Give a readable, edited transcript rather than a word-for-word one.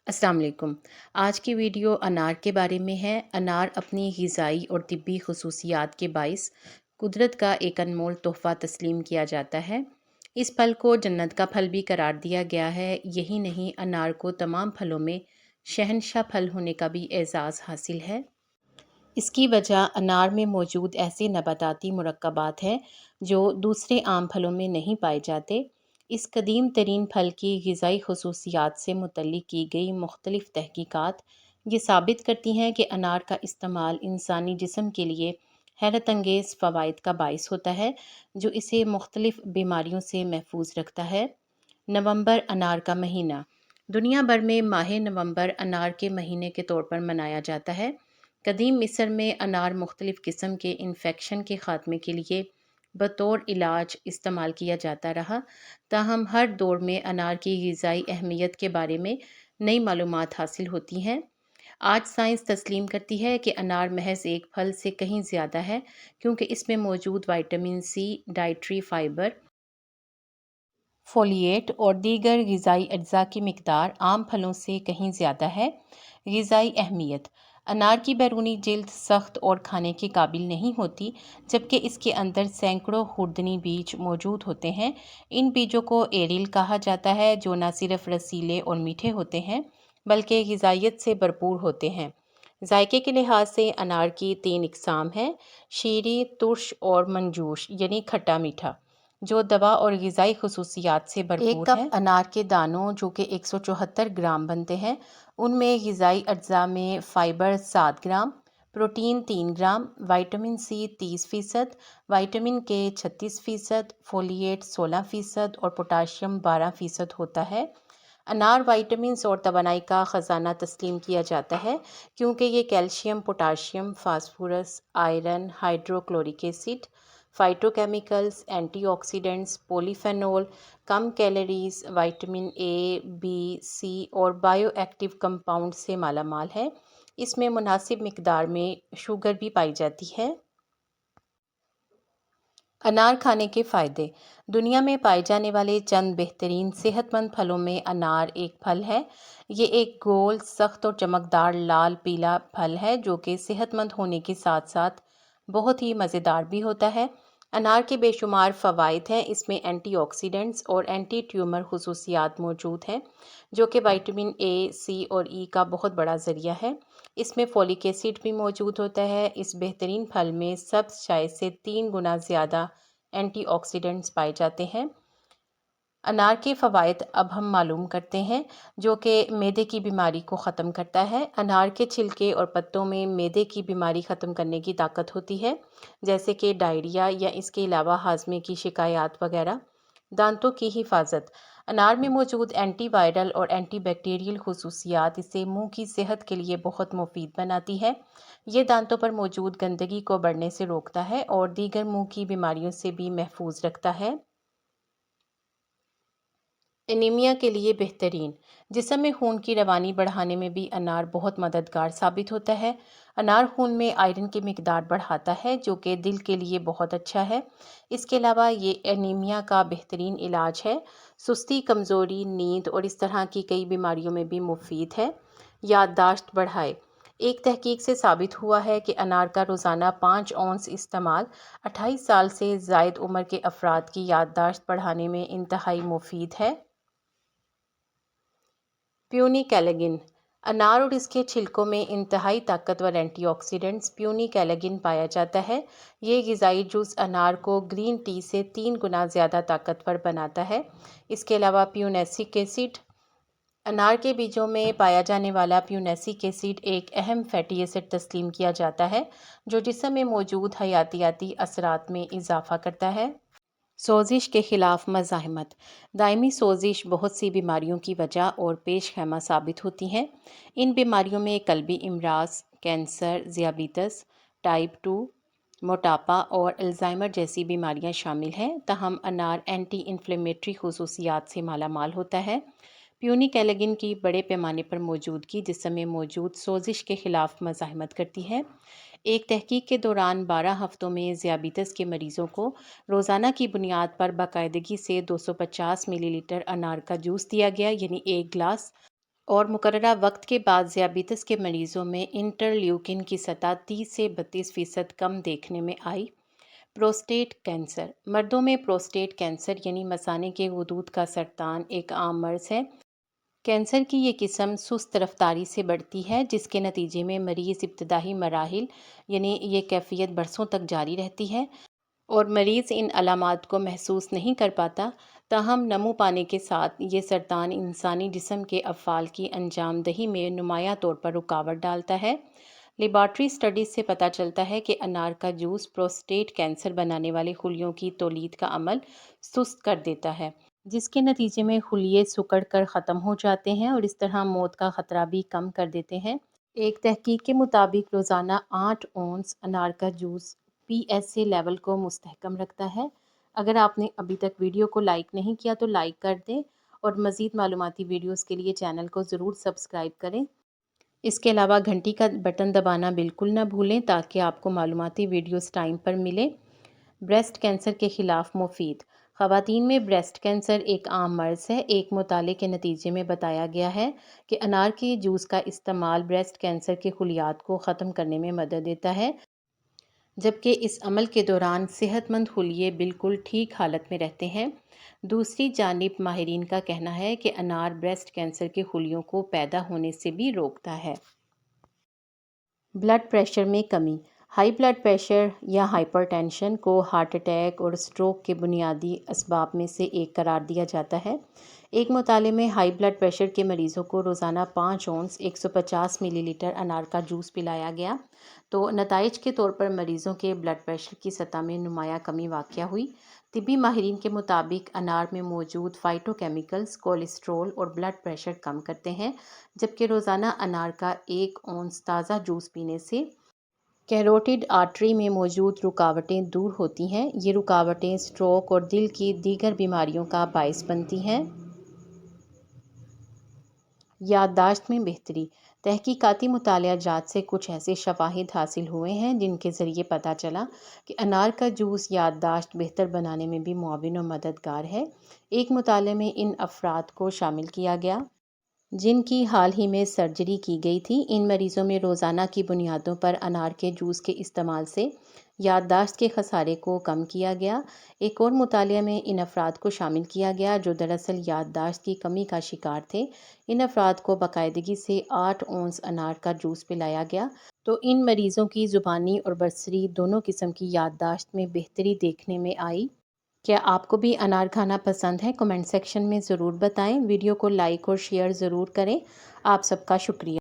السلام علیکم۔ آج کی ویڈیو انار کے بارے میں ہے۔ انار اپنی غذائی اور طبی خصوصیات کے باعث قدرت کا ایک انمول تحفہ تسلیم کیا جاتا ہے۔ اس پھل کو جنت کا پھل بھی قرار دیا گیا ہے۔ یہی نہیں، انار کو تمام پھلوں میں شہنشاہ پھل ہونے کا بھی اعزاز حاصل ہے۔ اس کی وجہ انار میں موجود ایسے نباتاتی مرکبات ہیں جو دوسرے عام پھلوں میں نہیں پائے جاتے۔ اس قدیم ترین پھل کی غذائی خصوصیات سے متعلق کی گئی مختلف تحقیقات یہ ثابت کرتی ہیں کہ انار کا استعمال انسانی جسم کے لیے حیرت انگیز فوائد کا باعث ہوتا ہے، جو اسے مختلف بیماریوں سے محفوظ رکھتا ہے۔ نومبر انار کا مہینہ۔ دنیا بھر میں ماہ نومبر انار کے مہینے کے طور پر منایا جاتا ہے۔ قدیم مصر میں انار مختلف قسم کے انفیکشن کے خاتمے کے لیے بطور علاج استعمال کیا جاتا رہا، تاہم ہر دور میں انار کی غذائی اہمیت کے بارے میں نئی معلومات حاصل ہوتی ہیں۔ آج سائنس تسلیم کرتی ہے کہ انار محض ایک پھل سے کہیں زیادہ ہے، کیونکہ اس میں موجود وٹامن سی، ڈائٹری فائبر، فولیٹ اور دیگر غذائی اجزاء کی مقدار عام پھلوں سے کہیں زیادہ ہے۔ غذائی اہمیت۔ انار کی بیرونی جلد سخت اور کھانے کے قابل نہیں ہوتی، جبکہ اس کے اندر سینکڑوں خوردنی بیج موجود ہوتے ہیں۔ ان بیجوں کو ایریل کہا جاتا ہے، جو نہ صرف رسیلے اور میٹھے ہوتے ہیں بلکہ غذائیت سے بھرپور ہوتے ہیں۔ ذائقے کے لحاظ سے انار کی 3 اقسام ہیں: شیریں، ترش اور منجوش یعنی کھٹا میٹھا، جو دوا اور غذائی خصوصیات سے بھرپور ہے۔ ایک کپ انار کے دانوں، جو کہ 174 گرام بنتے ہیں، ان میں غذائی اجزاء میں فائبر 7 گرام، پروٹین 3 گرام، وٹامن سی 30%، وٹامن کے 36%، فولیٹ 16% اور پوٹاشیم 12% ہوتا ہے۔ انار وٹامنز اور توانائی کا خزانہ تسلیم کیا جاتا ہے، کیونکہ یہ calcium, potassium, phosphorus, iron, hydrochloric acid, phytochemicals, antioxidants, polyphenol, کم calories, vitamin A, B, C اور بائیو ایکٹیو کمپاؤنڈ سے مالا مال ہے۔ اس میں مناسب مقدار میں شوگر بھی پائی جاتی ہے۔ انار کھانے کے فائدے۔ دنیا میں پائے جانے والے چند بہترین صحت مند پھلوں میں انار ایک پھل ہے۔ یہ ایک گول، سخت اور چمکدار لال پیلا پھل ہے جو کہ صحت مند ہونے کے ساتھ ساتھ بہت ہی مزیدار بھی ہوتا ہے۔ انار کے بے شمار فوائد ہیں۔ اس میں اینٹی آکسیڈنٹس اور اینٹی ٹیومر خصوصیات موجود ہیں، جو کہ وٹامن اے، سی اور ای کا بہت بڑا ذریعہ ہے۔ اس میں فولک ایسڈ بھی موجود ہوتا ہے۔ اس بہترین پھل میں سبز چائے سے 3 گنا زیادہ اینٹی آکسیڈنٹس پائے جاتے ہیں۔ انار کے فوائد اب ہم معلوم کرتے ہیں، جو کہ معدے کی بیماری کو ختم کرتا ہے۔ انار کے چھلکے اور پتوں میں معدے کی بیماری ختم کرنے کی طاقت ہوتی ہے، جیسے کہ ڈائریا یا اس کے علاوہ ہاضمے کی شکایات وغیرہ۔ دانتوں کی حفاظت۔ انار میں موجود اینٹی وائرل اور اینٹی بیکٹیریل خصوصیات اسے منہ کی صحت کے لیے بہت مفید بناتی ہے۔ یہ دانتوں پر موجود گندگی کو بڑھنے سے روکتا ہے اور دیگر منہ کی بیماریوں سے بھی محفوظ رکھتا ہے۔ انیمیا کے لیے بہترین۔ جسم میں خون کی روانی بڑھانے میں بھی انار بہت مددگار ثابت ہوتا ہے۔ انار خون میں آئرن کی مقدار بڑھاتا ہے، جو کہ دل کے لیے بہت اچھا ہے۔ اس کے علاوہ یہ انیمیا کا بہترین علاج ہے۔ سستی، کمزوری، نیند اور اس طرح کی کئی بیماریوں میں بھی مفید ہے۔ یادداشت بڑھائے۔ ایک تحقیق سے ثابت ہوا ہے کہ انار کا روزانہ 5 اونس استعمال 28 سال سے زائد عمر کے افراد کی یادداشت بڑھانے میں انتہائی مفید ہے۔ پیونی کیلگن۔ انار اور اس کے چھلکوں میں انتہائی طاقتور اینٹی آکسیڈنٹس پیونی کیلگن پایا جاتا ہے۔ یہ غذائی جز انار کو گرین ٹی سے 3 گنا زیادہ طاقتور بناتا ہے۔ اس کے علاوہ پیونیسک ایسڈ۔ انار کے بیجوں میں پایا جانے والا پیونیسک ایسڈ ایک اہم فیٹی ایسڈ تسلیم کیا جاتا ہے، جو جسم میں موجود حیاتیاتی اثرات میں اضافہ کرتا ہے۔ سوزش کے خلاف مزاحمت۔ دائمی سوزش بہت سی بیماریوں کی وجہ اور پیش خیمہ ثابت ہوتی ہیں۔ ان بیماریوں میں قلبی امراض، کینسر، ذیابیطس ٹائپ 2، موٹاپا اور الزائمر جیسی بیماریاں شامل ہیں، تاہم انار اینٹی انفلیمیٹری خصوصیات سے مالا مال ہوتا ہے۔ پیونی کیلگن کی بڑے پیمانے پر موجودگی جسم میں موجود سوزش کے خلاف مزاحمت کرتی ہے۔ ایک تحقیق کے دوران 12 ہفتوں میں ذیابیطس کے مریضوں کو روزانہ کی بنیاد پر باقاعدگی سے 250 ملی لیٹر انار کا جوس دیا گیا، یعنی 1 گلاس۔ اور مقررہ وقت کے بعد ذیابیطس کے مریضوں میں انٹرلیوکن کی سطح 30 سے 32% کم دیکھنے میں آئی۔ Prostate cancer. مردوں میں پروسٹیٹ کینسر یعنی مثانے کے غدود کا سرطان ایک عام مرض ہے۔ کینسر کی یہ قسم سست رفتاری سے بڑھتی ہے، جس کے نتیجے میں مریض ابتدائی مراحل یعنی یہ کیفیت برسوں تک جاری رہتی ہے اور مریض ان علامات کو محسوس نہیں کر پاتا۔ تاہم نمو پانے کے ساتھ یہ سرطان انسانی جسم کے افعال کی انجام دہی میں نمایاں طور پر رکاوٹ ڈالتا ہے۔ لیبارٹری سٹڈیز سے پتہ چلتا ہے کہ انار کا جوس پروسٹیٹ کینسر بنانے والے خلیوں کی تولید کا عمل سست کر دیتا ہے، جس کے نتیجے میں خلیے سکڑ کر ختم ہو جاتے ہیں اور اس طرح موت کا خطرہ بھی کم کر دیتے ہیں۔ ایک تحقیق کے مطابق روزانہ 8 اونس انار کا جوس PSA لیول کو مستحکم رکھتا ہے۔ اگر آپ نے ابھی تک ویڈیو کو لائک نہیں کیا تو لائک کر دیں اور مزید معلوماتی ویڈیوز کے لیے چینل کو ضرور سبسکرائب کریں۔ اس کے علاوہ گھنٹی کا بٹن دبانا بالکل نہ بھولیں تاکہ آپ کو معلوماتی ویڈیوز ٹائم پر ملے۔ بریسٹ کینسر کے خلاف مفید۔ خواتین میں بریسٹ کینسر ایک عام مرض ہے۔ ایک مطالعے کے نتیجے میں بتایا گیا ہے کہ انار کے جوس کا استعمال بریسٹ کینسر کے خلیات کو ختم کرنے میں مدد دیتا ہے، جبکہ اس عمل کے دوران صحت مند خلیے بالکل ٹھیک حالت میں رہتے ہیں۔ دوسری جانب ماہرین کا کہنا ہے کہ انار بریسٹ کینسر کے خلیوں کو پیدا ہونے سے بھی روکتا ہے۔ بلڈ پریشر میں کمی۔ ہائی بلڈ پریشر یا ہائپر ٹینشن کو ہارٹ اٹیک اور اسٹروک کے بنیادی اسباب میں سے ایک قرار دیا جاتا ہے۔ ایک مطالعے میں ہائی بلڈ پریشر کے مریضوں کو روزانہ 5 اونس 150 ملی لیٹر انار کا جوس پلایا گیا تو نتائج کے طور پر مریضوں کے بلڈ پریشر کی سطح میں نمایاں کمی واقع ہوئی۔ طبی ماہرین کے مطابق انار میں موجود فائٹو کیمیکلز کولیسٹرول اور بلڈ پریشر کم کرتے ہیں، جبکہ روزانہ انار کا 1 اونس تازہ جوس پینے سے کیروٹیڈ آرٹری میں موجود رکاوٹیں دور ہوتی ہیں۔ یہ رکاوٹیں اسٹروک اور دل کی دیگر بیماریوں کا باعث بنتی ہیں۔ یادداشت میں بہتری۔ تحقیقاتی مطالعہ جات سے کچھ ایسے شواہد حاصل ہوئے ہیں جن کے ذریعے پتہ چلا کہ انار کا جوس یادداشت بہتر بنانے میں بھی معاون و مددگار ہے۔ ایک مطالعے میں ان افراد کو شامل کیا گیا جن کی حال ہی میں سرجری کی گئی تھی۔ ان مریضوں میں روزانہ کی بنیادوں پر انار کے جوس کے استعمال سے یادداشت کے خسارے کو کم کیا گیا۔ ایک اور مطالعے میں ان افراد کو شامل کیا گیا جو دراصل یادداشت کی کمی کا شکار تھے۔ ان افراد کو باقاعدگی سے 8 اونس انار کا جوس پلایا گیا تو ان مریضوں کی زبانی اور بصری دونوں قسم کی یادداشت میں بہتری دیکھنے میں آئی۔ کیا آپ کو بھی انار کھانا پسند ہے؟ کمنٹ سیکشن میں ضرور بتائیں۔ ویڈیو کو لائک اور شیئر ضرور کریں۔ آپ سب کا شکریہ۔